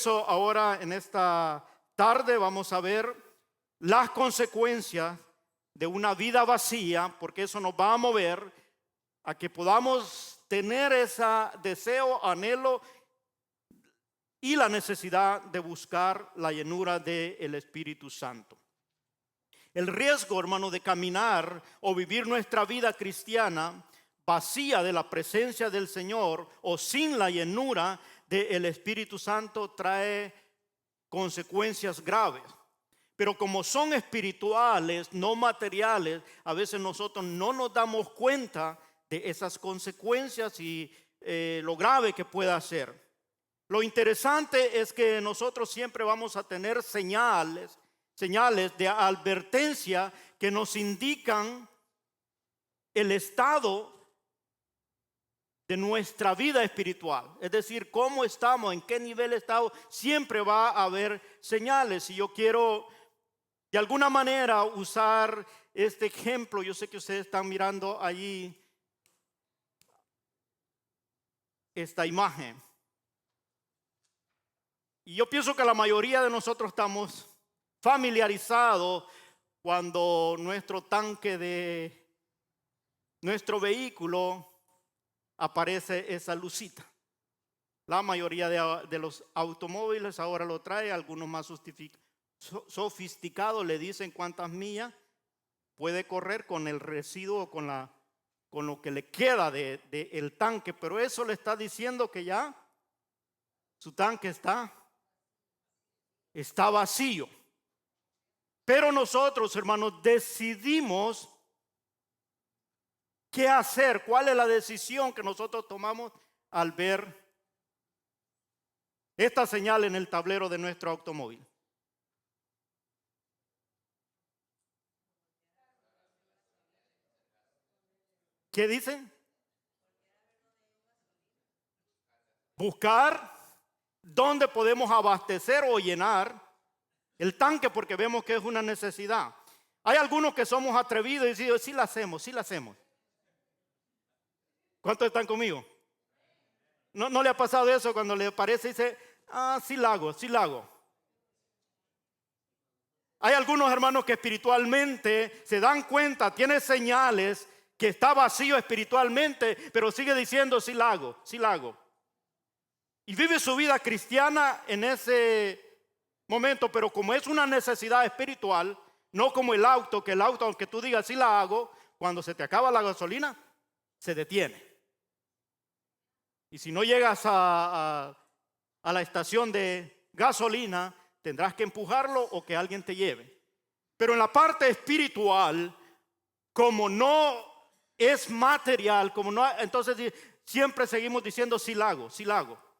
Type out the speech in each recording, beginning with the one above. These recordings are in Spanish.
Eso ahora en esta tarde vamos a ver las consecuencias de una vida vacía, porque eso nos va a mover a que podamos tener ese deseo, anhelo y la necesidad de buscar la llenura del Espíritu Santo. El riesgo, hermano, de caminar o vivir nuestra vida cristiana vacía de la presencia del Señor o sin la llenura del Espíritu Santo trae consecuencias graves. Pero como son espirituales, no materiales, a veces nosotros no nos damos cuenta de esas consecuencias y lo grave que pueda ser. Lo interesante es que nosotros siempre vamos a tener señales de advertencia que nos indican el estado de nuestra vida espiritual, es decir, cómo estamos, en qué nivel estamos. Siempre va a haber señales. Y yo quiero de alguna manera usar este ejemplo. Yo sé que ustedes están mirando allí esta imagen, y yo pienso que la mayoría de nosotros estamos familiarizados cuando nuestro tanque de nuestro vehículo aparece esa lucita. La mayoría de los automóviles ahora lo trae. Algunos más sofisticados le dicen cuántas millas puede correr con el residuo, con lo que le queda del tanque. Pero eso le está diciendo que ya su tanque está vacío. Pero nosotros, hermanos, decidimos qué hacer. ¿Cuál es la decisión que nosotros tomamos al ver esta señal en el tablero de nuestro automóvil? ¿Qué dicen? Buscar dónde podemos abastecer o llenar el tanque, porque vemos que es una necesidad. Hay algunos que somos atrevidos y decimos, sí la hacemos. ¿Cuántos están conmigo? ¿No le ha pasado eso cuando le parece y dice, sí la hago? Hay algunos hermanos que espiritualmente se dan cuenta, tiene señales que está vacío espiritualmente, pero sigue diciendo, sí la hago. Y vive su vida cristiana en ese momento, pero como es una necesidad espiritual, no como el auto, que el auto, aunque tú digas sí la hago, cuando se te acaba la gasolina, se detiene. Y si no llegas a la estación de gasolina, tendrás que empujarlo o que alguien te lleve. Pero en la parte espiritual, como no es material, entonces siempre seguimos diciendo sí la hago.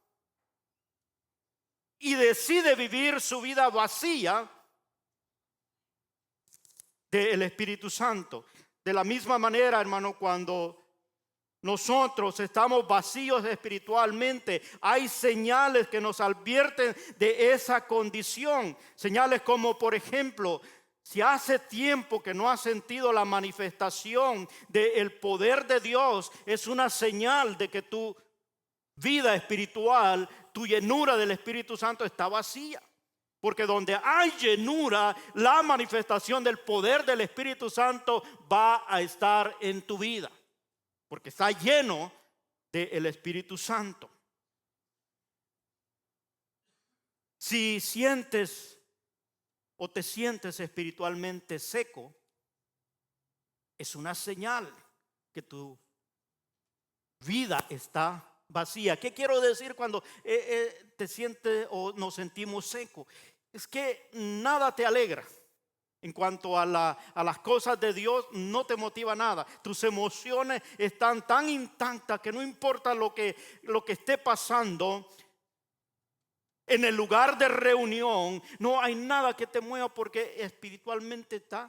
Y decide vivir su vida vacía del Espíritu Santo. De la misma manera, hermano, cuando nosotros estamos vacíos espiritualmente, hay señales que nos advierten de esa condición. Señales como, por ejemplo, si hace tiempo que no has sentido la manifestación del poder de Dios, es una señal de que tu vida espiritual, tu llenura del Espíritu Santo está vacía. Porque donde hay llenura, la manifestación del poder del Espíritu Santo va a estar en tu vida, porque está lleno del Espíritu Santo. Si sientes o te sientes espiritualmente seco, es una señal que tu vida está vacía. ¿Qué quiero decir cuando te sientes o nos sentimos secos? Es que nada te alegra. En cuanto a las cosas de Dios, no te motiva nada. Tus emociones están tan intactas que no importa lo que esté pasando en el lugar de reunión, no hay nada que te mueva porque espiritualmente está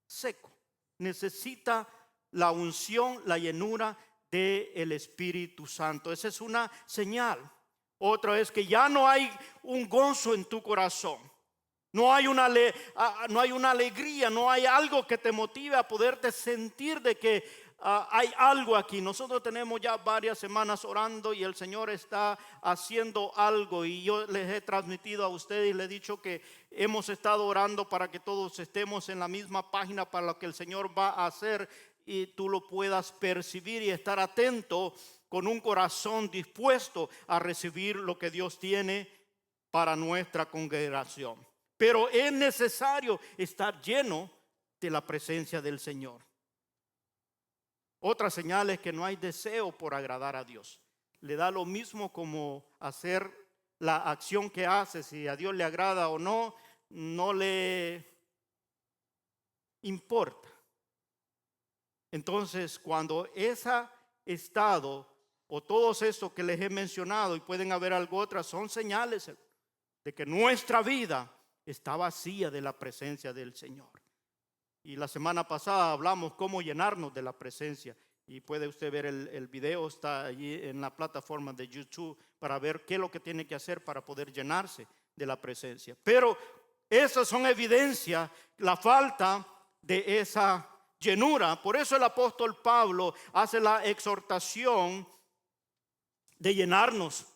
seco. Necesita la unción, la llenura del Espíritu Santo. Esa es una señal. Otra es que ya no hay un gozo en tu corazón. No hay una alegría, no hay algo que te motive a poderte sentir de que hay algo aquí. Nosotros tenemos ya varias semanas orando y el Señor está haciendo algo, y yo les he transmitido a ustedes y les he dicho que hemos estado orando para que todos estemos en la misma página para lo que el Señor va a hacer, y tú lo puedas percibir y estar atento con un corazón dispuesto a recibir lo que Dios tiene para nuestra congregación. Pero es necesario estar lleno de la presencia del Señor. Otra señal es que no hay deseo por agradar a Dios. Le da lo mismo como hacer la acción que hace, si a Dios le agrada o no, no le importa. Entonces, cuando ese estado o todos estos que les he mencionado, y pueden haber algo otras, son señales de que nuestra vida está vacía de la presencia del Señor. Y la semana pasada hablamos cómo llenarnos de la presencia, y puede usted ver el video, está allí en la plataforma de YouTube, para ver qué es lo que tiene que hacer para poder llenarse de la presencia. Pero esas son evidencias, la falta de esa llenura. Por eso el apóstol Pablo hace la exhortación de llenarnos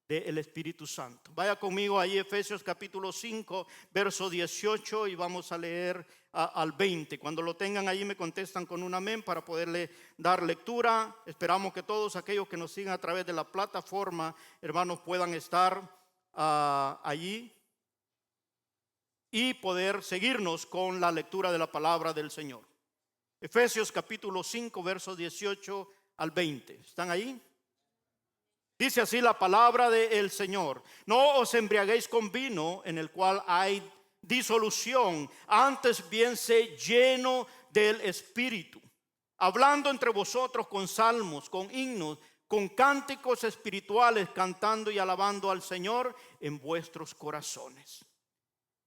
del Espíritu Santo. Vaya conmigo ahí, Efesios capítulo 5, verso 18, y vamos a leer al 20. Cuando lo tengan ahí me contestan con un amén para poderle dar lectura. Esperamos que todos aquellos que nos sigan a través de la plataforma, hermanos, puedan estar allí y poder seguirnos con la lectura de la palabra del Señor. Efesios capítulo 5, verso 18 al 20. ¿Están ahí? Dice así la palabra del Señor: no os embriaguéis con vino, en el cual hay disolución, antes bien sé lleno del Espíritu, hablando entre vosotros con salmos, con himnos, con cánticos espirituales, cantando y alabando al Señor en vuestros corazones,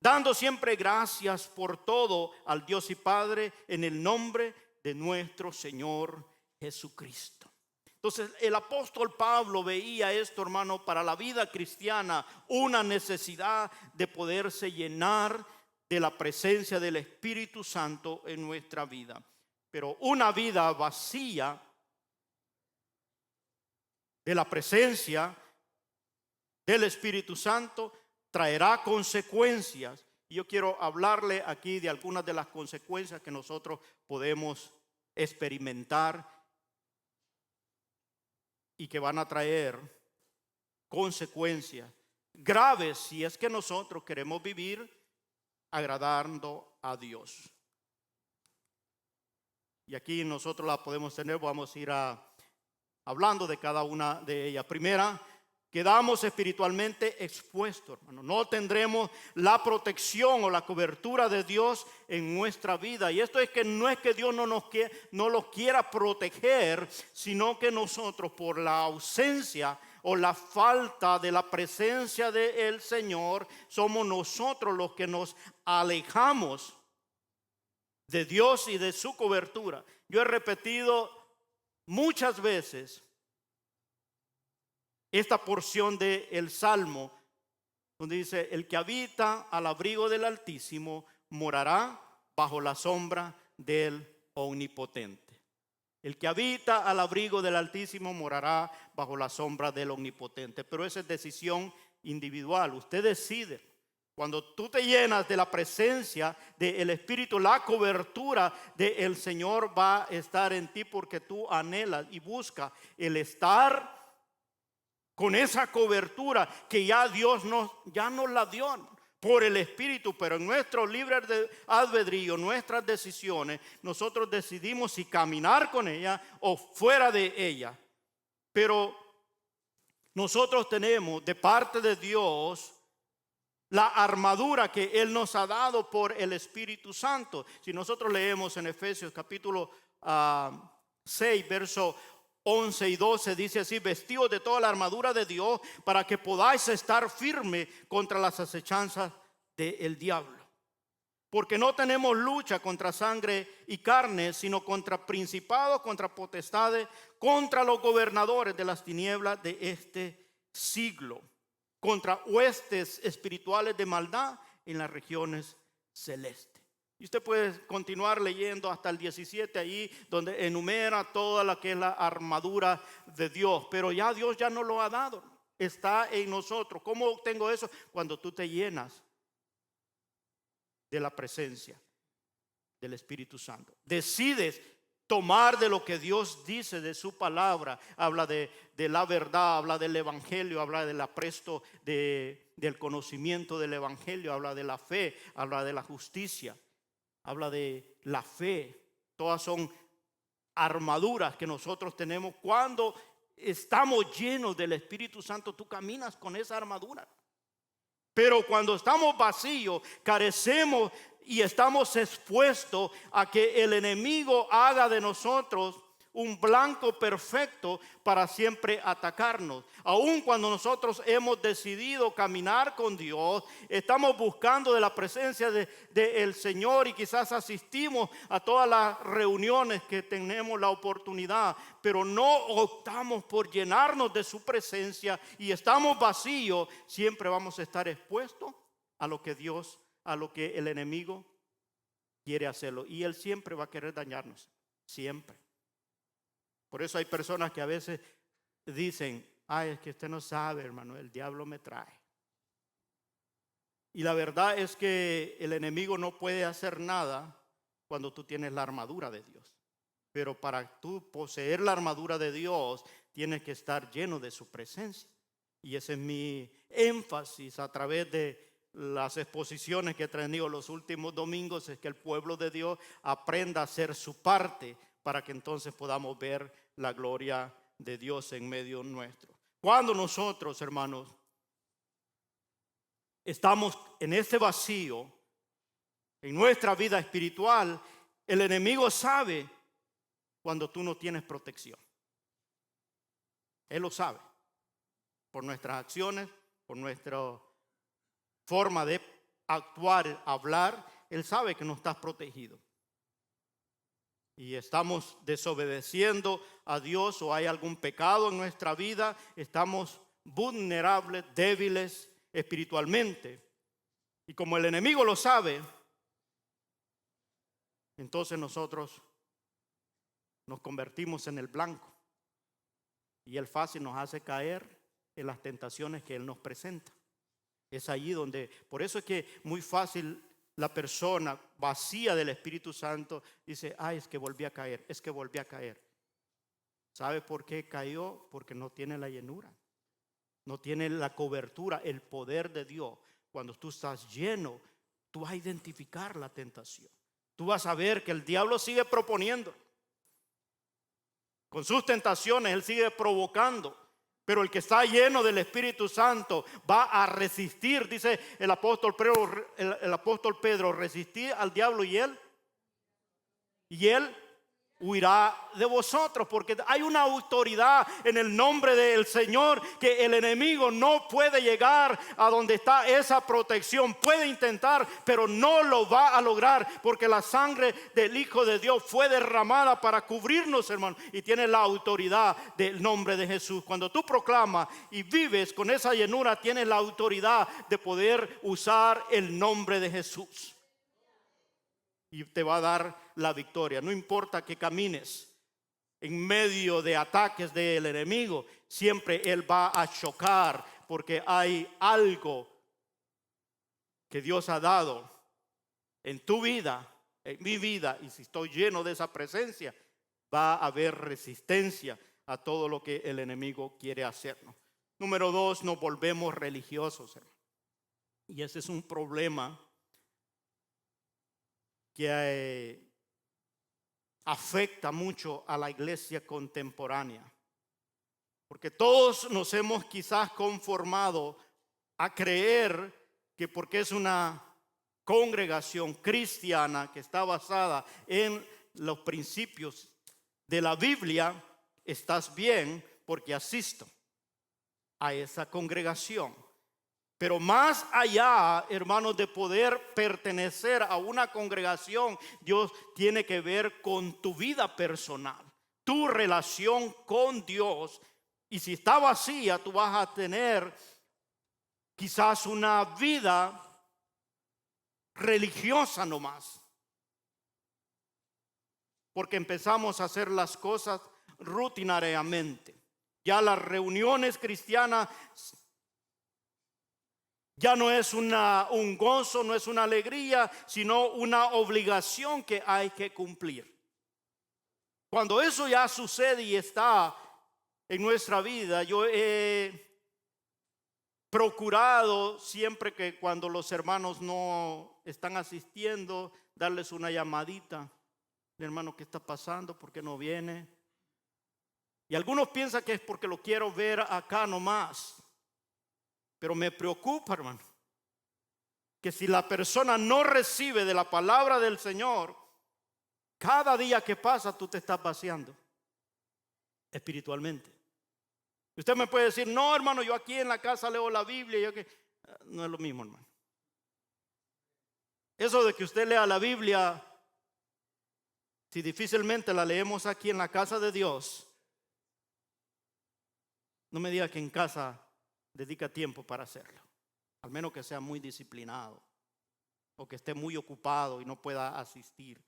dando siempre gracias por todo al Dios y Padre, en el nombre de nuestro Señor Jesucristo. Entonces el apóstol Pablo veía esto, hermano, para la vida cristiana, una necesidad de poderse llenar de la presencia del Espíritu Santo en nuestra vida. Pero una vida vacía de la presencia del Espíritu Santo traerá consecuencias. Y yo quiero hablarle aquí de algunas de las consecuencias que nosotros podemos experimentar y que van a traer consecuencias graves si es que nosotros queremos vivir agradando a Dios. Y aquí nosotros la podemos tener, vamos a ir hablando de cada una de ellas. Primera, quedamos espiritualmente expuestos, hermano. No tendremos la protección o la cobertura de Dios en nuestra vida. Y esto es que no es que Dios no los quiera proteger, sino que nosotros, por la ausencia o la falta de la presencia del Señor, somos nosotros los que nos alejamos de Dios y de su cobertura. Yo he repetido muchas veces esta porción del Salmo, donde dice: el que habita al abrigo del Altísimo morará bajo la sombra del Omnipotente. El que habita al abrigo del Altísimo morará bajo la sombra del Omnipotente. Pero esa es decisión individual. Usted decide. Cuando tú te llenas de la presencia del Espíritu, la cobertura del Señor va a estar en ti, porque tú anhelas y buscas el estar con esa cobertura que ya Dios ya nos la dio por el Espíritu. Pero en nuestro libre albedrío, nuestras decisiones, nosotros decidimos si caminar con ella o fuera de ella. Pero nosotros tenemos de parte de Dios la armadura que Él nos ha dado por el Espíritu Santo. Si nosotros leemos en Efesios capítulo 6, verso 11 y 12, dice así: vestidos de toda la armadura de Dios, para que podáis estar firme contra las acechanzas del diablo. Porque no tenemos lucha contra sangre y carne, sino contra principados, contra potestades, contra los gobernadores de las tinieblas de este siglo, contra huestes espirituales de maldad en las regiones celestes. Y usted puede continuar leyendo hasta el 17 ahí, donde enumera toda la que es la armadura de Dios. Pero ya Dios ya nos lo ha dado. Está en nosotros. ¿Cómo obtengo eso? Cuando tú te llenas de la presencia del Espíritu Santo. Decides tomar de lo que Dios dice, de su palabra. Habla de la verdad, habla del evangelio, habla del apresto del conocimiento del evangelio, habla de la fe, habla de la justicia, habla de la fe. Todas son armaduras que nosotros tenemos. Cuando estamos llenos del Espíritu Santo, tú caminas con esa armadura. Pero cuando estamos vacíos, carecemos y estamos expuestos a que el enemigo haga de nosotros un blanco perfecto para siempre atacarnos. Aun cuando nosotros hemos decidido caminar con Dios, estamos buscando de la presencia del Señor y quizás asistimos a todas las reuniones que tenemos la oportunidad, pero no optamos por llenarnos de su presencia y estamos vacíos, siempre vamos a estar expuestos a lo que Dios, a lo que el enemigo quiere hacerlo. Y él siempre va a querer dañarnos, siempre. Por eso hay personas que a veces dicen, ay, es que usted no sabe, hermano, el diablo me trae. Y la verdad es que el enemigo no puede hacer nada cuando tú tienes la armadura de Dios. Pero para tú poseer la armadura de Dios, tienes que estar lleno de su presencia. Y ese es mi énfasis a través de las exposiciones que he tenido los últimos domingos, es que el pueblo de Dios aprenda a hacer su parte para que entonces podamos ver la gloria de Dios en medio nuestro. Cuando nosotros, hermanos, estamos en este vacío, en nuestra vida espiritual, el enemigo sabe cuando tú no tienes protección. Él lo sabe, por nuestras acciones, por nuestra forma de actuar, hablar. Él sabe que no estás protegido. Y estamos desobedeciendo a Dios o hay algún pecado en nuestra vida, estamos vulnerables, débiles espiritualmente. Y como el enemigo lo sabe, entonces nosotros nos convertimos en el blanco. Y él fácil nos hace caer en las tentaciones que él nos presenta. Es allí donde, por eso es que muy fácil la persona vacía del Espíritu Santo dice, ay, es que volví a caer, es que volví a caer. ¿Sabe por qué cayó? Porque no tiene la llenura, no tiene la cobertura, el poder de Dios. Cuando tú estás lleno, tú vas a identificar la tentación. Tú vas a ver que el diablo sigue proponiendo. Con sus tentaciones, él sigue provocando. Pero el que está lleno del Espíritu Santo va a resistir, dice el apóstol Pedro, resistir al diablo y él huirá de vosotros, porque hay una autoridad en el nombre del Señor que el enemigo no puede llegar a donde está esa protección. Puede intentar, pero no lo va a lograr, porque la sangre del Hijo de Dios fue derramada para cubrirnos, hermano, y tiene la autoridad del nombre de Jesús. Cuando tú proclamas y vives con esa llenura, tienes la autoridad de poder usar el nombre de Jesús. Y te va a dar la victoria. No importa que camines en medio de ataques del enemigo, siempre él va a chocar, porque hay algo que Dios ha dado en tu vida, en mi vida, y si estoy lleno de esa presencia, va a haber resistencia a todo lo que el enemigo quiere hacernos. Número 2, nos volvemos religiosos, hermano. Y ese es un problema que afecta mucho a la iglesia contemporánea, porque todos nos hemos quizás conformado a creer que porque es una congregación cristiana que está basada en los principios de la Biblia, estás bien porque asisto a esa congregación. Pero más allá, hermanos, de poder pertenecer a una congregación, Dios tiene que ver con tu vida personal, tu relación con Dios. Y si está vacía, tú vas a tener quizás una vida religiosa nomás. porque empezamos a hacer las cosas rutinariamente. Ya las reuniones cristianas ya no es un gozo, no es una alegría, sino una obligación que hay que cumplir. Cuando eso ya sucede y está en nuestra vida, yo he procurado siempre que cuando los hermanos no están asistiendo, darles una llamadita. Hermano, ¿qué está pasando? ¿Por qué no viene? Y algunos piensan que es porque lo quiero ver acá nomás. Pero me preocupa, hermano, que si la persona no recibe de la palabra del Señor, cada día que pasa tú te estás vaciando espiritualmente. Usted me puede decir, no, hermano, yo aquí en la casa leo la Biblia. No es lo mismo, hermano. Eso de que usted lea la Biblia, si difícilmente la leemos aquí en la casa de Dios, no me diga que en casa dedica tiempo para hacerlo. Al menos que sea muy disciplinado o que esté muy ocupado y no pueda asistir.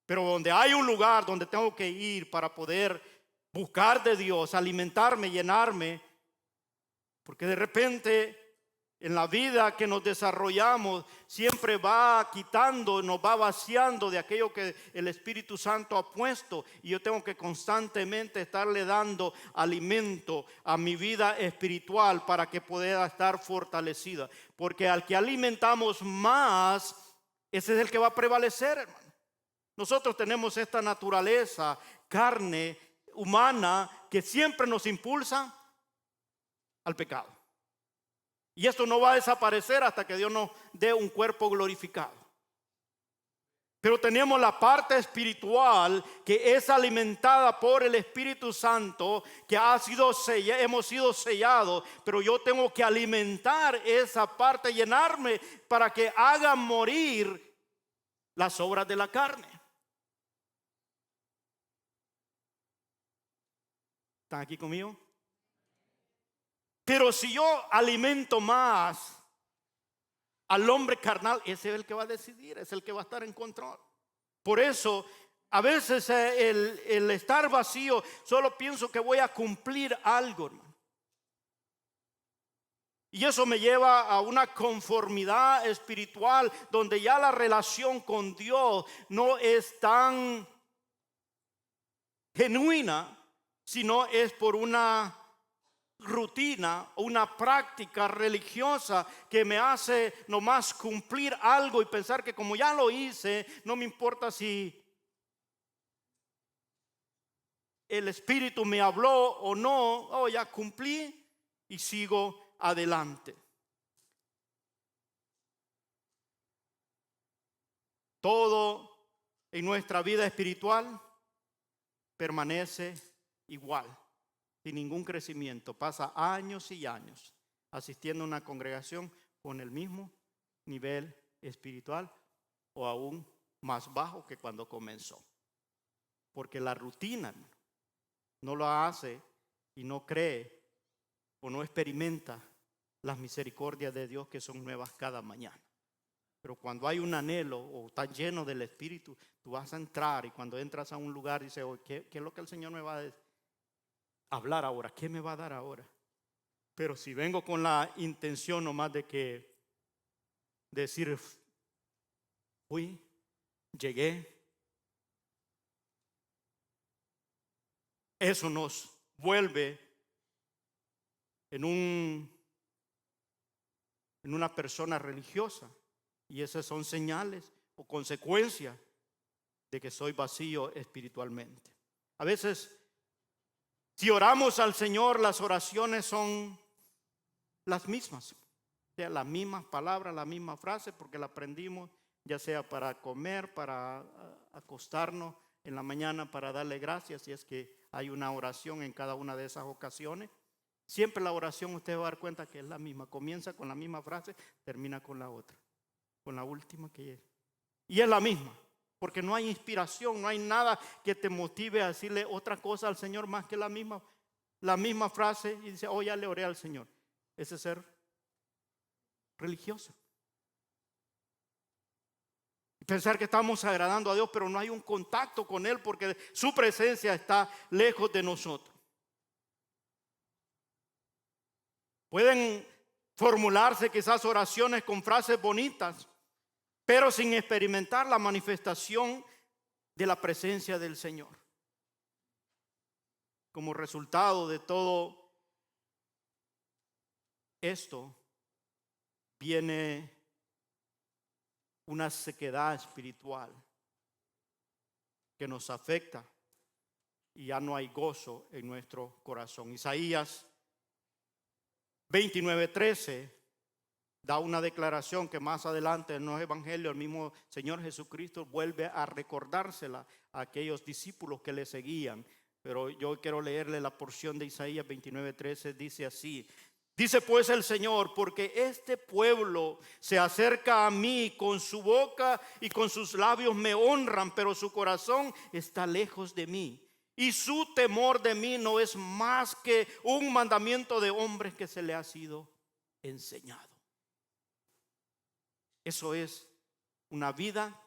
Pero donde hay un lugar donde tengo que ir para poder buscar de Dios, alimentarme, llenarme, porque de repente en la vida que nos desarrollamos siempre va quitando, nos va vaciando de aquello que el Espíritu Santo ha puesto, y yo tengo que constantemente estarle dando alimento a mi vida espiritual para que pueda estar fortalecida, porque al que alimentamos más, ese es el que va a prevalecer, hermano. Nosotros tenemos esta naturaleza, carne humana, que siempre nos impulsa al pecado. Y esto no va a desaparecer hasta que Dios nos dé un cuerpo glorificado. Pero tenemos la parte espiritual que es alimentada por el Espíritu Santo, que hemos sido sellados. Pero yo tengo que alimentar esa parte, llenarme para que haga morir las obras de la carne. ¿Están aquí conmigo? Pero si yo alimento más al hombre carnal, ese es el que va a decidir, es el que va a estar en control. Por eso, a veces el estar vacío, solo pienso que voy a cumplir algo, hermano. Y eso me lleva a una conformidad espiritual donde ya la relación con Dios no es tan genuina, sino es por una rutina o una práctica religiosa que me hace nomás cumplir algo y pensar que como ya lo hice, no me importa si el Espíritu me habló o no, ya cumplí y sigo adelante. Todo en nuestra vida espiritual permanece igual, sin ningún crecimiento. Pasa años y años asistiendo a una congregación con el mismo nivel espiritual o aún más bajo que cuando comenzó. Porque la rutina no lo hace y no cree o no experimenta las misericordias de Dios que son nuevas cada mañana. Pero cuando hay un anhelo o está lleno del Espíritu, tú vas a entrar, y cuando entras a un lugar dices, ¿qué es lo que el Señor me va a hablar ahora? ¿Qué me va a dar ahora? Pero si vengo con la intención nomás de decir, fui, llegué, eso nos vuelve en una persona religiosa. Y esas son señales o consecuencias de que soy vacío espiritualmente. A veces, si oramos al Señor, las oraciones son las mismas. O sea, las mismas palabras, la misma frase, porque la aprendimos ya sea para comer, para acostarnos en la mañana, para darle gracias, si es que hay una oración en cada una de esas ocasiones. Siempre la oración usted va a dar cuenta que es la misma. Comienza con la misma frase, termina con la otra, con la última que es. Y es la misma, porque no hay inspiración, no hay nada que te motive a decirle otra cosa al Señor más que la misma frase, y dice, ya le oré al Señor. Ese es ser religioso. Pensar que estamos agradando a Dios, pero no hay un contacto con Él porque su presencia está lejos de nosotros. Pueden formularse quizás oraciones con frases bonitas, pero sin experimentar la manifestación de la presencia del Señor. Como resultado de todo esto, viene una sequedad espiritual que nos afecta y ya no hay gozo en nuestro corazón. Isaías 29:13 da una declaración que más adelante en los evangelios el mismo Señor Jesucristo vuelve a recordársela a aquellos discípulos que le seguían. Pero yo quiero leerle la porción de Isaías 29:13, dice así: dice pues el Señor, porque este pueblo se acerca a mí, con su boca y con sus labios me honran, pero su corazón está lejos de mí. Y su temor de mí no es más que un mandamiento de hombres que se le ha sido enseñado. Eso es una vida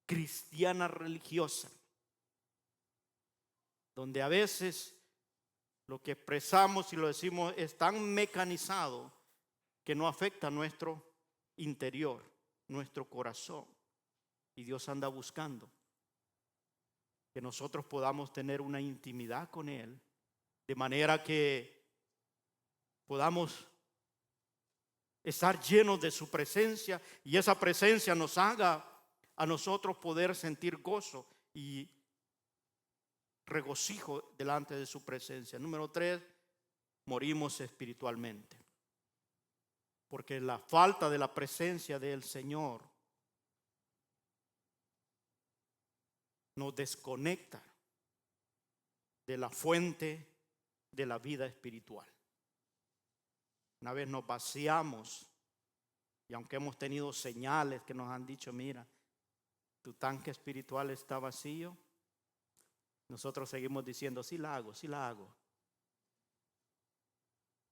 cristiana religiosa, donde a veces lo que expresamos y lo decimos es tan mecanizado que no afecta a nuestro interior, nuestro corazón. Y Dios anda buscando que nosotros podamos tener una intimidad con Él, de manera que podamos estar llenos de su presencia y esa presencia nos haga a nosotros poder sentir gozo y regocijo delante de su presencia. Número 3, morimos espiritualmente, porque la falta de la presencia del Señor nos desconecta de la fuente de la vida espiritual. Una vez nos vaciamos, y aunque hemos tenido señales que nos han dicho, mira, tu tanque espiritual está vacío, nosotros seguimos diciendo, sí la hago, sí la hago.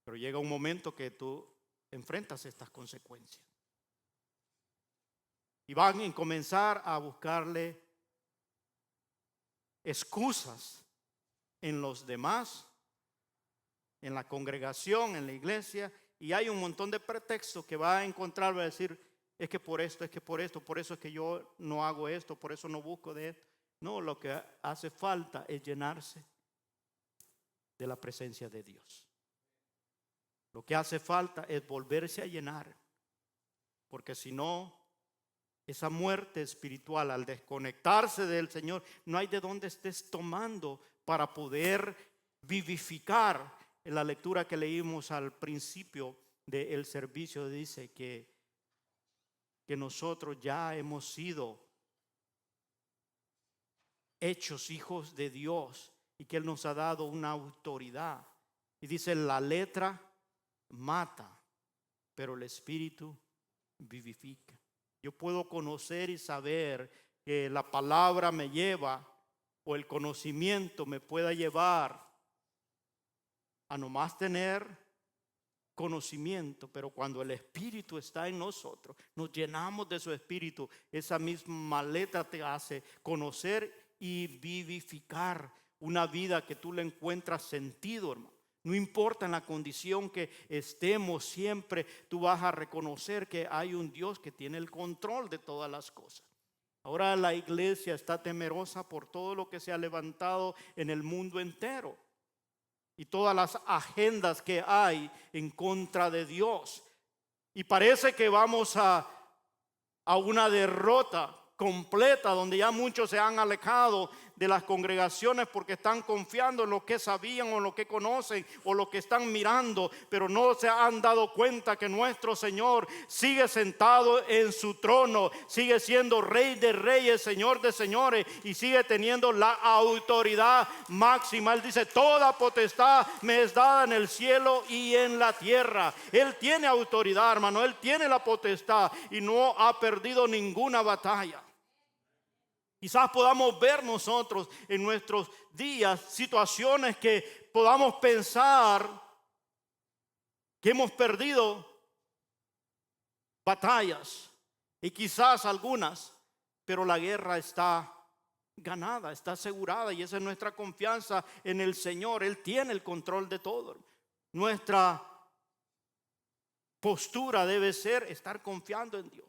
Pero llega un momento que tú enfrentas estas consecuencias. Y van a comenzar a buscarle excusas en los demás, en la congregación, en la iglesia, y hay un montón de pretextos que va a encontrar, va a decir, es que por esto, por eso es que yo no hago esto, por eso no busco de esto. No, lo que hace falta es llenarse de la presencia de Dios. Lo que hace falta es volverse a llenar, porque si no, esa muerte espiritual al desconectarse del Señor, no hay de dónde estés tomando para poder vivificar. En la lectura que leímos al principio del servicio dice que nosotros ya hemos sido hechos hijos de Dios y que Él nos ha dado una autoridad. Y dice, la letra mata, pero el espíritu vivifica. Yo puedo conocer y saber que la palabra me lleva, o el conocimiento me pueda llevar a nomás tener conocimiento, pero cuando el Espíritu está en nosotros, nos llenamos de su Espíritu, esa misma letra te hace conocer y vivificar una vida que tú le encuentras sentido, hermano. No importa en la condición que estemos, siempre tú vas a reconocer que hay un Dios que tiene el control de todas las cosas. Ahora la iglesia está temerosa por todo lo que se ha levantado en el mundo entero y todas las agendas que hay en contra de Dios. Y parece que vamos a una derrota completa, donde ya muchos se han alejado de las congregaciones porque están confiando en lo que sabían o lo que conocen o lo que están mirando, pero no se han dado cuenta que nuestro Señor sigue sentado en su trono, sigue siendo Rey de reyes, Señor de señores, y sigue teniendo la autoridad máxima. Él dice, toda potestad me es dada en el cielo y en la tierra. Él tiene autoridad, hermano, Él tiene la potestad y no ha perdido ninguna batalla. Quizás podamos ver nosotros en nuestros días situaciones que podamos pensar que hemos perdido batallas, y quizás algunas, pero la guerra está ganada, está asegurada, y esa es nuestra confianza en el Señor. Él tiene el control de todo. Nuestra postura debe ser estar confiando en Dios,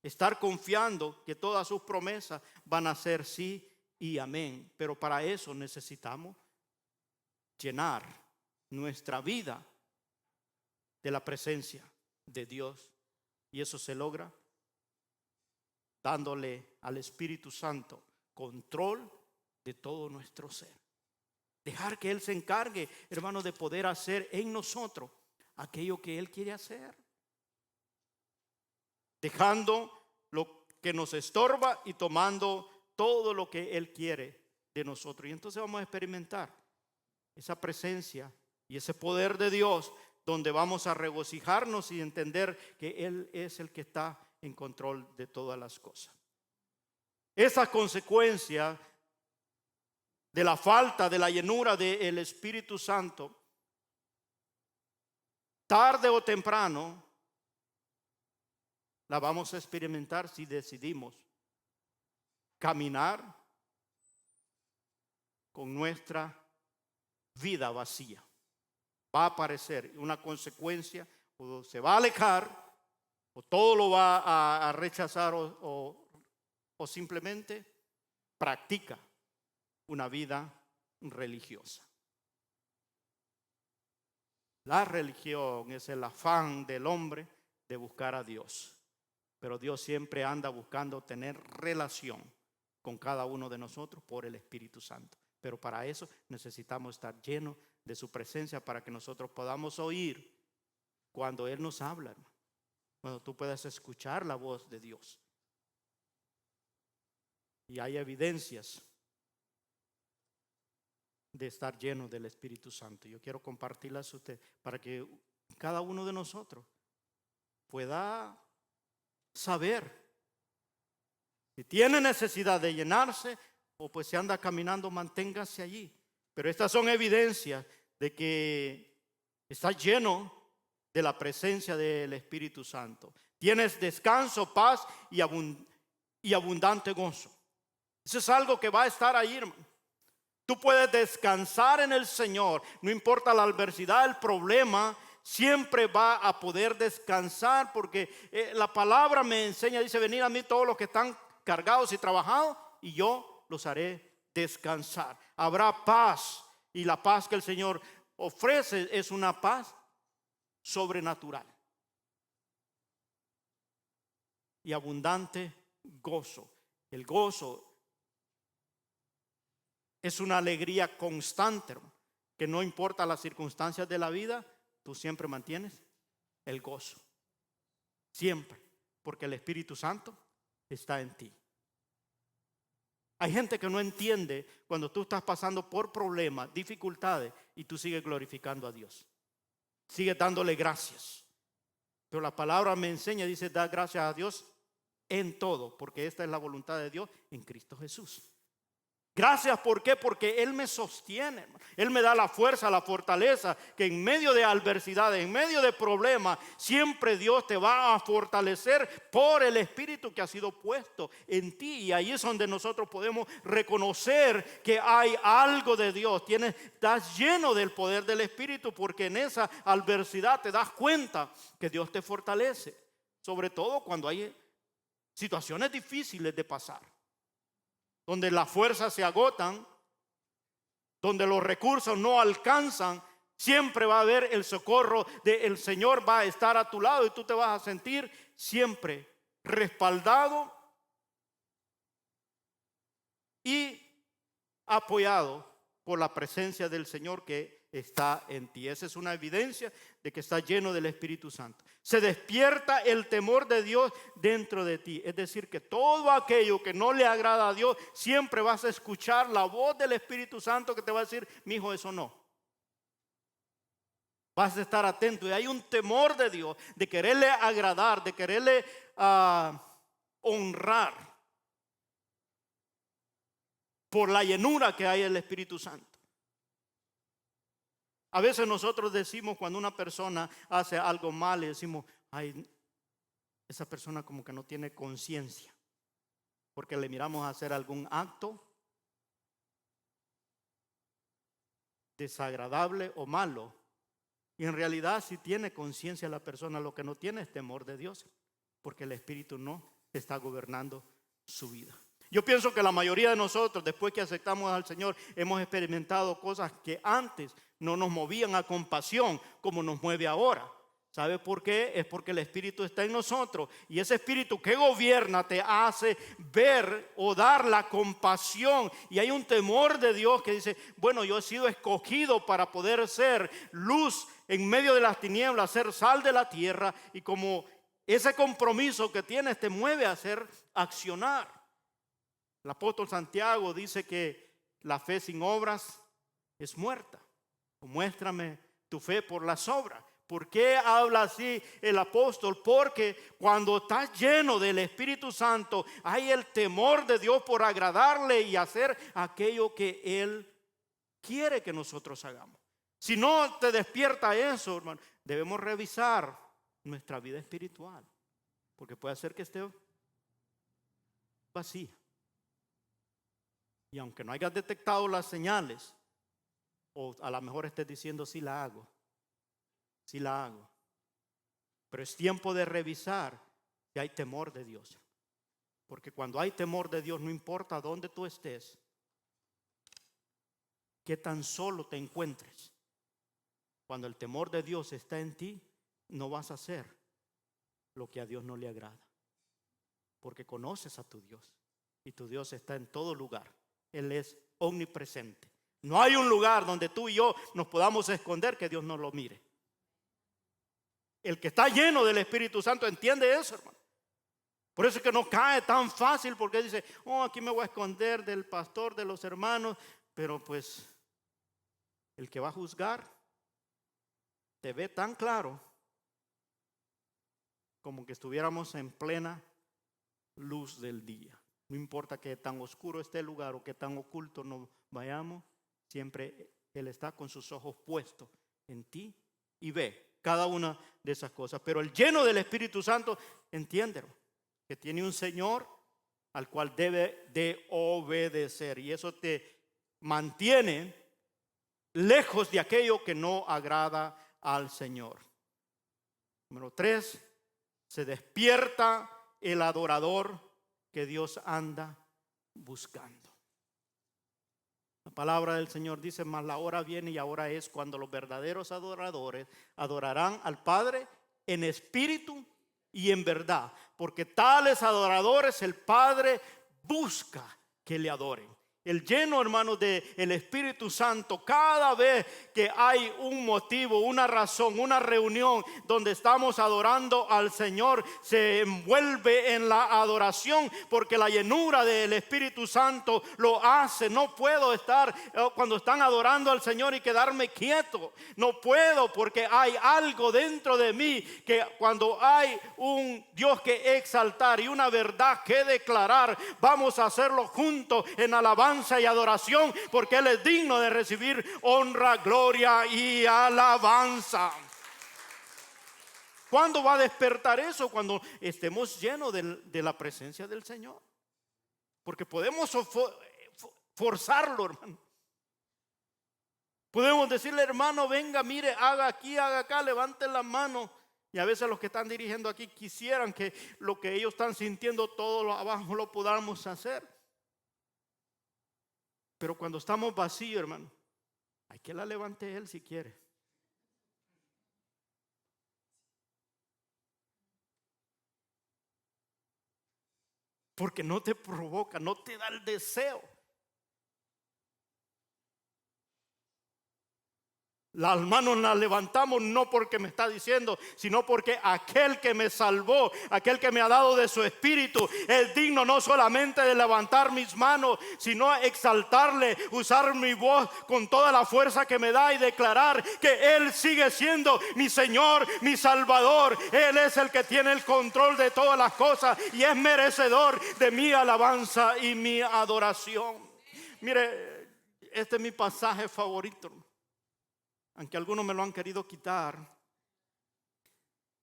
estar confiando que todas sus promesas van a ser sí y amén. Pero para eso necesitamos llenar nuestra vida de la presencia de Dios, y eso se logra dándole al Espíritu Santo control de todo nuestro ser. Dejar que Él se encargue, hermanos, de poder hacer en nosotros aquello que Él quiere hacer, dejando lo que nos estorba y tomando todo lo que Él quiere de nosotros. Y entonces vamos a experimentar esa presencia y ese poder de Dios, donde vamos a regocijarnos y entender que Él es el que está en control de todas las cosas. Esa consecuencia de la falta de la llenura del Espíritu Santo, tarde o temprano la vamos a experimentar si decidimos caminar con nuestra vida vacía. Va a aparecer una consecuencia, o se va a alejar, o todo lo va a rechazar, o simplemente practica una vida religiosa. La religión es el afán del hombre de buscar a Dios, pero Dios siempre anda buscando tener relación con cada uno de nosotros por el Espíritu Santo. Pero para eso necesitamos estar llenos de su presencia, para que nosotros podamos oír cuando Él nos habla, hermano. Cuando tú puedas escuchar la voz de Dios. Y hay evidencias de estar lleno del Espíritu Santo. Yo quiero compartirlas a usted para que cada uno de nosotros pueda saber si tiene necesidad de llenarse, o pues si anda caminando, manténgase allí. Pero estas son evidencias de que está lleno de la presencia del Espíritu Santo. Tienes descanso, paz y abundante gozo. Eso es algo que va a estar ahí, hermano. Tú puedes descansar en el Señor, no importa la adversidad, el problema, siempre va a poder descansar, porque la palabra me enseña, dice: venid a mí todos los que están cargados y trabajados, y yo los haré descansar. Habrá paz, y la paz que el Señor ofrece es una paz sobrenatural y abundante gozo. El gozo es una alegría constante, que no importa las circunstancias de la vida, tú siempre mantienes el gozo, siempre, porque el Espíritu Santo está en ti. Hay gente que no entiende cuando tú estás pasando por problemas, dificultades, y tú sigues glorificando a Dios, sigues dándole gracias. Pero la palabra me enseña, dice: da gracias a Dios en todo, porque esta es la voluntad de Dios en Cristo Jesús. Gracias, ¿por qué? Porque Él me sostiene, Él me da la fuerza, la fortaleza, que en medio de adversidades, en medio de problemas, siempre Dios te va a fortalecer por el Espíritu que ha sido puesto en ti. Y ahí es donde nosotros podemos reconocer que hay algo de Dios. Estás lleno del poder del Espíritu, porque en esa adversidad te das cuenta que Dios te fortalece, sobre todo cuando hay situaciones difíciles de pasar, donde las fuerzas se agotan, donde los recursos no alcanzan. Siempre va a haber el socorro del Señor, va a estar a tu lado, y tú te vas a sentir siempre respaldado y apoyado por la presencia del Señor que está en ti. Esa es una evidencia de que estás lleno del Espíritu Santo. Se despierta el temor de Dios dentro de ti. Es decir, que todo aquello que no le agrada a Dios, siempre vas a escuchar la voz del Espíritu Santo que te va a decir: mi hijo, eso no. Vas a estar atento, y hay un temor de Dios, de quererle agradar, de quererle honrar, por la llenura que hay en el Espíritu Santo. A veces nosotros decimos, cuando una persona hace algo mal, le decimos: ay, esa persona como que no tiene conciencia, porque le miramos hacer algún acto desagradable o malo. Y en realidad sí tiene conciencia la persona, lo que no tiene es temor de Dios, porque el Espíritu no está gobernando su vida. Yo pienso que la mayoría de nosotros, después que aceptamos al Señor, hemos experimentado cosas que antes no nos movían a compasión como nos mueve ahora. ¿Sabe por qué? Es porque el Espíritu está en nosotros, y ese Espíritu que gobierna te hace ver o dar la compasión, y hay un temor de Dios que dice, bueno, yo he sido escogido para poder ser luz en medio de las tinieblas, ser sal de la tierra, y como ese compromiso que tienes te mueve a hacer accionar. El apóstol Santiago dice que la fe sin obras es muerta. Muéstrame tu fe por las obras. ¿Por qué habla así el apóstol? Porque cuando estás lleno del Espíritu Santo, hay el temor de Dios por agradarle y hacer aquello que Él quiere que nosotros hagamos. Si no te despierta eso, hermano, debemos revisar nuestra vida espiritual, porque puede ser que esté vacía. Y aunque no hayas detectado las señales, o a lo mejor estés diciendo, sí la hago, pero es tiempo de revisar si hay temor de Dios. Porque cuando hay temor de Dios, no importa dónde tú estés, qué tan solo te encuentres, cuando el temor de Dios está en ti, no vas a hacer lo que a Dios no le agrada, porque conoces a tu Dios, y tu Dios está en todo lugar. Él es omnipresente. No hay un lugar donde tú y yo nos podamos esconder que Dios no lo mire. El que está lleno del Espíritu Santo entiende eso, hermano. Por eso es que no cae tan fácil, porque dice, oh, aquí me voy a esconder del pastor, de los hermanos. Pero pues el que va a juzgar te ve tan claro como que estuviéramos en plena luz del día. No importa que tan oscuro esté el lugar o que tan oculto nos vayamos, siempre Él está con sus ojos puestos en ti y ve cada una de esas cosas. Pero el lleno del Espíritu Santo entiende que tiene un Señor al cual debe de obedecer, y eso te mantiene lejos de aquello que no agrada al Señor. Número 3, se despierta el adorador que Dios anda buscando. La palabra del Señor dice, mas la hora viene y ahora es cuando los verdaderos adoradores adorarán al Padre en espíritu y en verdad, porque tales adoradores el Padre busca que le adoren. El lleno, hermanos, del Espíritu Santo, cada vez que hay un motivo, una razón, una reunión donde estamos adorando al Señor, se envuelve en la adoración, porque la llenura del Espíritu Santo lo hace. No puedo estar cuando están adorando al Señor y quedarme quieto. No puedo, porque hay algo dentro de mí que cuando hay un Dios que exaltar y una verdad que declarar, vamos a hacerlo juntos en alabanza y adoración, porque Él es digno de recibir honra, gloria y alabanza. ¿Cuándo va a despertar eso? Cuando estemos llenos de la presencia del Señor, porque podemos forzarlo, hermano. Podemos decirle, hermano, venga, mire, haga aquí, haga acá, levante la mano. Y a veces los que están dirigiendo aquí quisieran que lo que ellos están sintiendo todo lo abajo lo podamos hacer. Pero cuando estamos vacíos, hermano, hay que la levante Él si quiere. Porque no te provoca, no te da el deseo. Las manos las levantamos no porque me está diciendo, sino porque aquel que me salvó, aquel que me ha dado de su espíritu, es digno no solamente de levantar mis manos, sino exaltarle, usar mi voz con toda la fuerza que me da y declarar que Él sigue siendo mi Señor, mi Salvador. Él es el que tiene el control de todas las cosas y es merecedor de mi alabanza y mi adoración. Mire, este es mi pasaje favorito, aunque algunos me lo han querido quitar.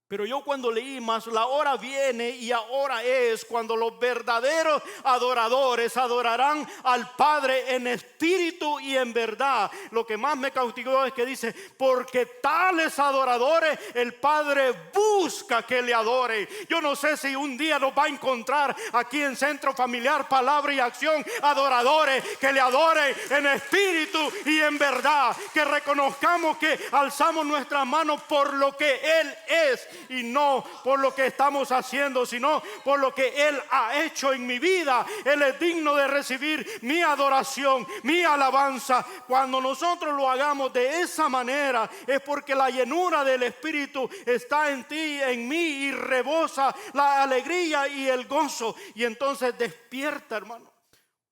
Pero yo cuando leí más, la hora viene y ahora es cuando los verdaderos adoradores adorarán al Padre en espíritu y en verdad. Lo que más me cautivó es que dice, porque tales adoradores el Padre busca que le adore. Yo no sé si un día nos va a encontrar aquí en Centro Familiar Palabra y Acción adoradores que le adoren en espíritu y en verdad. Que reconozcamos que alzamos nuestras manos por lo que Él es y no por lo que estamos haciendo, sino por lo que Él ha hecho en mi vida. Él es digno de recibir mi adoración, mi alabanza. Cuando nosotros lo hagamos de esa manera, es porque la llenura del Espíritu está en ti, en mí, y rebosa la alegría y el gozo. Y entonces despierta, hermano.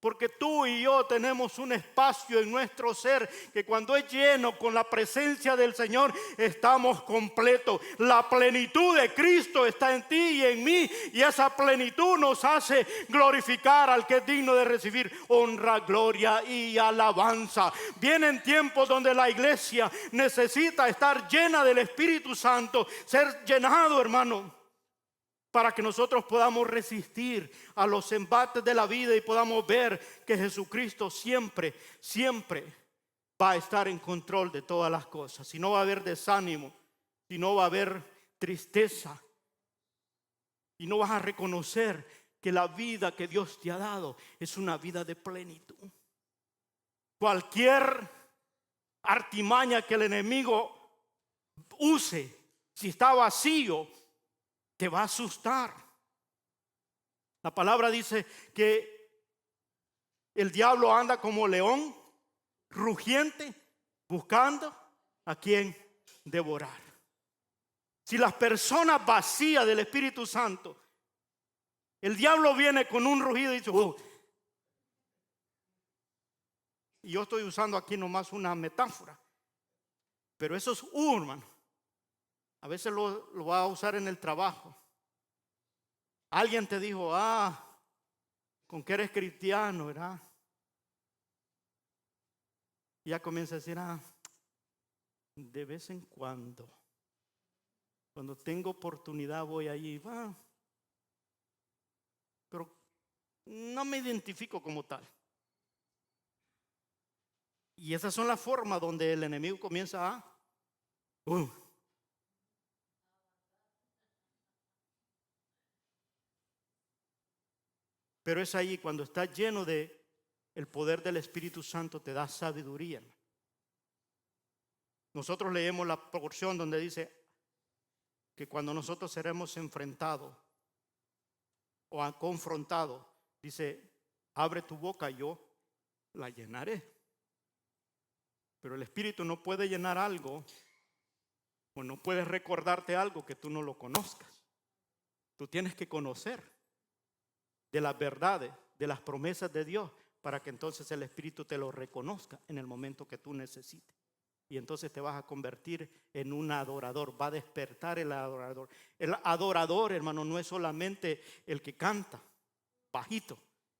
Porque tú y yo tenemos un espacio en nuestro ser que cuando es lleno con la presencia del Señor estamos completos. La plenitud de Cristo está en ti y en mí, y esa plenitud nos hace glorificar al que es digno de recibir honra, gloria y alabanza. Vienen tiempos donde la iglesia necesita estar llena del Espíritu Santo, ser llenado, hermano, para que nosotros podamos resistir a los embates de la vida y podamos ver que Jesucristo siempre, siempre va a estar en control de todas las cosas. Si no va a haber desánimo, si no va a haber tristeza, y no vas a reconocer que la vida que Dios te ha dado es una vida de plenitud. Cualquier artimaña que el enemigo use, si está vacío, te va a asustar. La palabra dice que el diablo anda como león rugiente buscando a quien devorar. Si las personas vacías del Espíritu Santo, el diablo viene con un rugido y dice, y yo estoy usando aquí nomás una metáfora, pero eso es hermano. A veces lo va a usar en el trabajo. Alguien te dijo, con que eres cristiano, ¿verdad? Y ya comienza a decir, de vez en cuando tengo oportunidad voy allí, pero no me identifico como tal. Y esas son las formas donde el enemigo comienza Pero es ahí cuando estás lleno de el poder del Espíritu Santo, te da sabiduría. Nosotros leemos la porción donde dice que cuando nosotros seremos enfrentados o confrontados, dice, abre tu boca, yo la llenaré. Pero el Espíritu no puede llenar algo, o no puede recordarte algo que tú no lo conozcas. Tú tienes que conocer de las verdades, de las promesas de Dios, para que entonces el Espíritu te lo reconozca en el momento que tú necesites. Y entonces te vas a convertir en un adorador, va a despertar el adorador. El adorador, hermano, no es solamente el que canta bajito.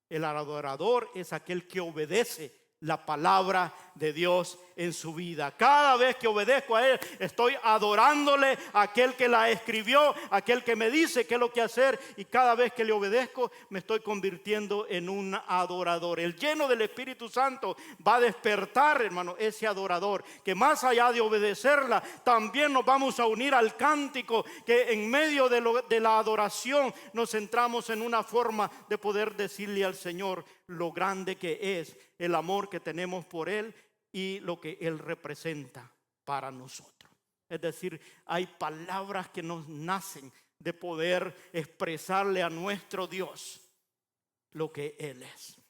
El adorador es aquel que obedece la palabra de Dios en su vida. Cada vez que obedezco a Él, estoy adorándole a aquel que la escribió, aquel que me dice qué es lo que hacer, y cada vez que le obedezco, me estoy convirtiendo en un adorador. El lleno del Espíritu Santo va a despertar, hermano, ese adorador, que más allá de obedecerla, también nos vamos a unir al cántico, que en medio de la adoración nos centramos en una forma de poder decirle al Señor lo grande que es, el amor que tenemos por Él y lo que Él representa para nosotros. Es decir, hay palabras que nos nacen de poder expresarle a nuestro Dios lo que Él es.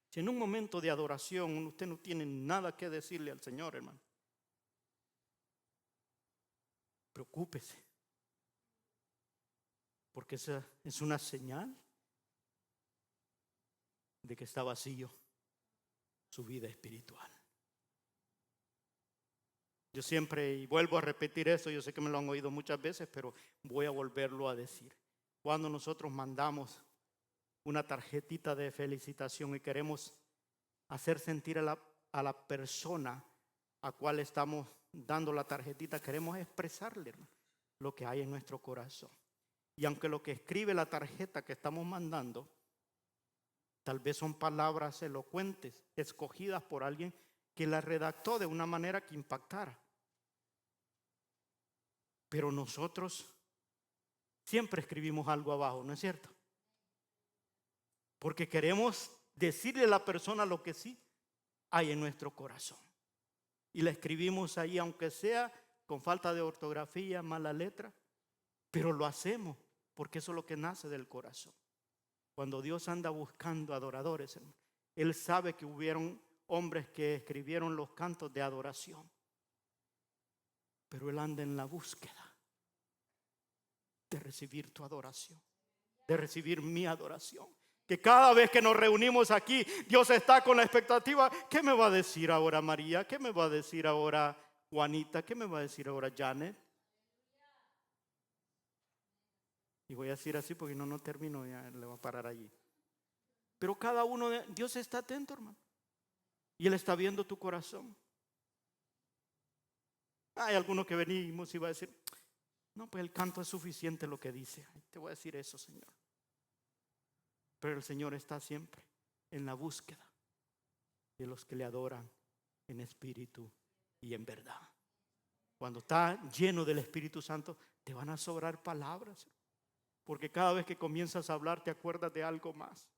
Si en un momento de adoración usted no tiene nada que decirle al Señor, hermano, preocúpese, porque esa es una señal de que está vacío su vida espiritual. Yo siempre, y vuelvo a repetir esto, yo sé que me lo han oído muchas veces, pero voy a volverlo a decir. Cuando nosotros mandamos una tarjetita de felicitación y queremos hacer sentir a la persona a cual estamos dando la tarjetita, queremos expresarle, hermano, lo que hay en nuestro corazón. Y aunque lo que escribe la tarjeta que estamos mandando, tal vez son palabras elocuentes, escogidas por alguien que la redactó de una manera que impactara. Pero nosotros siempre escribimos algo abajo, ¿no es cierto? Porque queremos decirle a la persona lo que sí hay en nuestro corazón. Y la escribimos ahí, aunque sea con falta de ortografía, mala letra, pero lo hacemos porque eso es lo que nace del corazón. Cuando Dios anda buscando adoradores, hermano, Él sabe que hubieron hombres que escribieron los cantos de adoración, pero Él anda en la búsqueda de recibir tu adoración, de recibir mi adoración. Que cada vez que nos reunimos aquí, Dios está con la expectativa. ¿Qué me va a decir ahora María? ¿Qué me va a decir ahora Juanita? ¿Qué me va a decir ahora Janet? Y voy a decir así porque no termino, ya le voy a parar allí. Pero cada uno, Dios está atento, hermano. Y Él está viendo tu corazón. Hay algunos que venimos y va a decir, no, pues el canto es suficiente lo que dice. Te voy a decir eso, Señor. Pero el Señor está siempre en la búsqueda de los que le adoran en espíritu y en verdad. Cuando está lleno del Espíritu Santo, te van a sobrar palabras. Porque cada vez que comienzas a hablar, te acuerdas de algo más.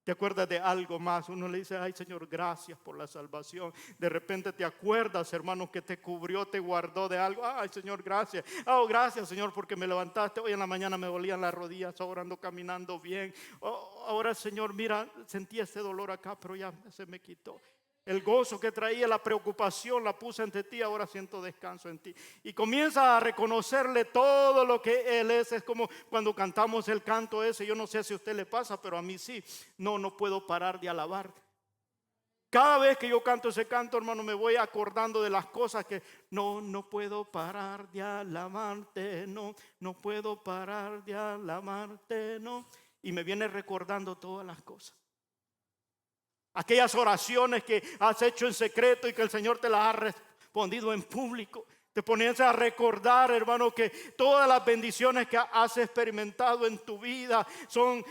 Te acuerdas de algo más. Uno le dice, ay Señor, gracias por la salvación. De repente te acuerdas, hermano, que te cubrió, te guardó de algo. Ay Señor, gracias. Oh, gracias Señor porque me levantaste. Hoy en la mañana me dolían las rodillas, ahora ando caminando bien. Oh, ahora Señor, mira, sentí este dolor acá, pero ya se me quitó. El gozo que traía, la preocupación, la puse ante ti, ahora siento descanso en ti. Y comienza a reconocerle todo lo que Él es. Es como cuando cantamos el canto ese. Yo no sé si a usted le pasa, pero a mí sí. No puedo parar de alabar. Cada vez que yo canto ese canto, hermano, me voy acordando de las cosas que no puedo parar de alabarte, no puedo parar de alabarte, no. Y me viene recordando todas las cosas. Aquellas oraciones que has hecho en secreto y que el Señor te las ha respondido en público. Te pones a recordar, hermano, que todas las bendiciones que has experimentado en tu vida son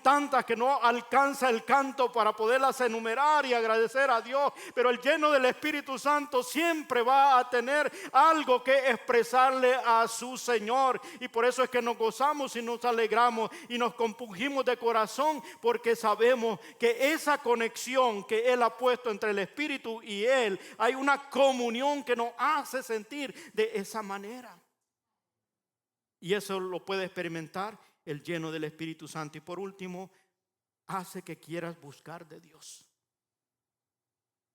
tantas que no alcanza el canto para poderlas enumerar y agradecer a Dios. Pero el lleno del Espíritu Santo siempre va a tener algo que expresarle a su Señor. Y por eso es que nos gozamos y nos alegramos y nos compungimos de corazón, porque sabemos que esa conexión que Él ha puesto entre el Espíritu y Él, hay una comunión que nos hace sentir de esa manera. Y eso lo puede experimentar el lleno del Espíritu Santo. Y por último, hace que quieras buscar de Dios.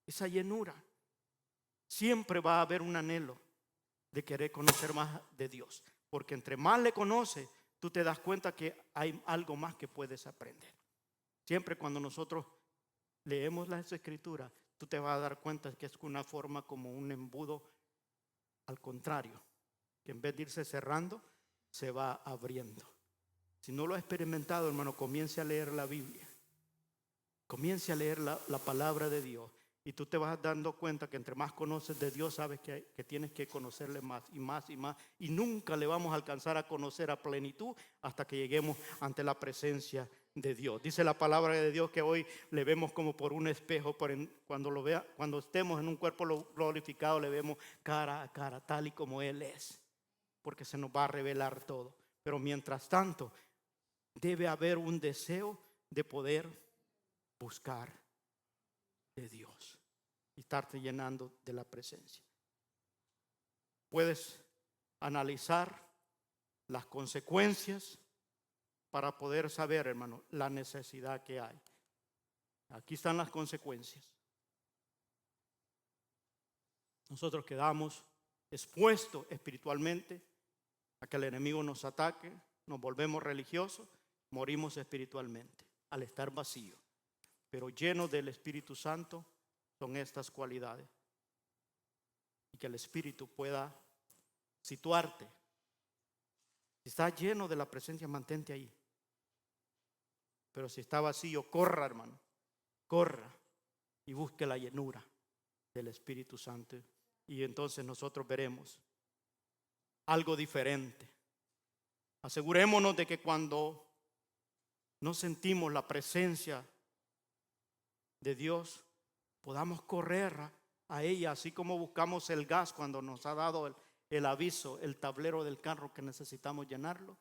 Esa llenura. Siempre va a haber un anhelo de querer conocer más de Dios. Porque entre más le conoces, tú te das cuenta que hay algo más que puedes aprender. Siempre cuando nosotros leemos las Escrituras, tú te vas a dar cuenta que es una forma como un embudo. Al contrario, que en vez de irse cerrando, se va abriendo. Si no lo ha experimentado, hermano, comience a leer la Biblia. Comience a leer la palabra de Dios. Y tú te vas dando cuenta que entre más conoces de Dios, sabes que tienes que conocerle más y más y más. Y nunca le vamos a alcanzar a conocer a plenitud hasta que lleguemos ante la presencia de Dios. Dice la palabra de Dios que hoy le vemos como por un espejo, cuando estemos en un cuerpo glorificado, le vemos cara a cara, tal y como Él es, porque se nos va a revelar todo. Pero mientras tanto, debe haber un deseo de poder buscar de Dios y estarte llenando de la presencia. Puedes analizar las consecuencias para poder saber, hermano, la necesidad que hay. Aquí están las consecuencias. Nosotros quedamos expuestos espiritualmente a que el enemigo nos ataque, nos volvemos religiosos, morimos espiritualmente al estar vacíos. Pero llenos del Espíritu Santo son estas cualidades. Y que el Espíritu pueda situarte. Si está lleno de la presencia, mantente ahí. Pero si está vacío, corra, hermano. Corra y busque la llenura del Espíritu Santo. Y entonces nosotros veremos algo diferente. Asegurémonos de que cuando no sentimos la presencia de Dios, podamos correr a ella, así como buscamos el gas cuando nos ha dado el aviso, el tablero del carro que necesitamos llenarlo.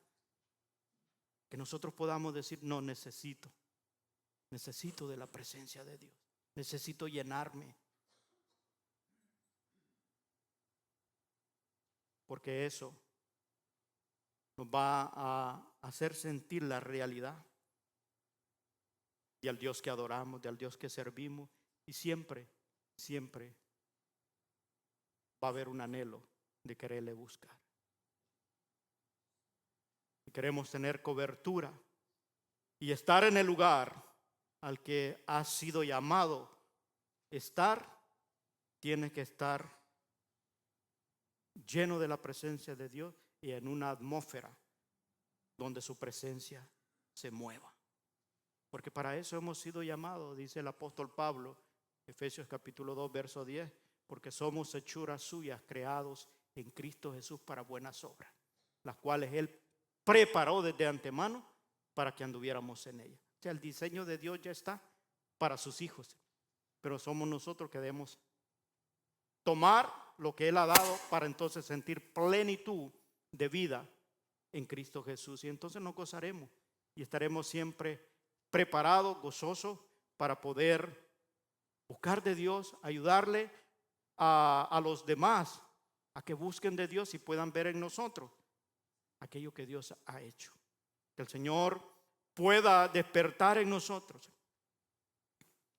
Que nosotros podamos decir, no, necesito de la presencia de Dios, necesito llenarme. Porque eso nos va a hacer sentir la realidad del Dios que adoramos, del Dios que servimos. Y siempre va a haber un anhelo de quererle buscar. Y queremos tener cobertura y estar en el lugar al que has sido llamado estar. Tiene que estar lleno de la presencia de Dios y en una atmósfera donde su presencia se mueva. Porque para eso hemos sido llamados, dice el apóstol Pablo, Efesios capítulo 2, verso 10, porque somos hechuras suyas, creados en Cristo Jesús para buenas obras, las cuales Él preparó desde antemano para que anduviéramos en ellas. O sea, el diseño de Dios ya está para sus hijos, pero somos nosotros que debemos tomar lo que Él ha dado para entonces sentir plenitud de vida en Cristo Jesús. Y entonces nos gozaremos y estaremos siempre preparados, gozosos, para poder buscar de Dios, ayudarle a los demás a que busquen de Dios y puedan ver en nosotros aquello que Dios ha hecho. Que el Señor pueda despertar en nosotros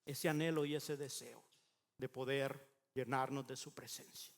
ese anhelo y ese deseo de poder llenarnos de su presencia.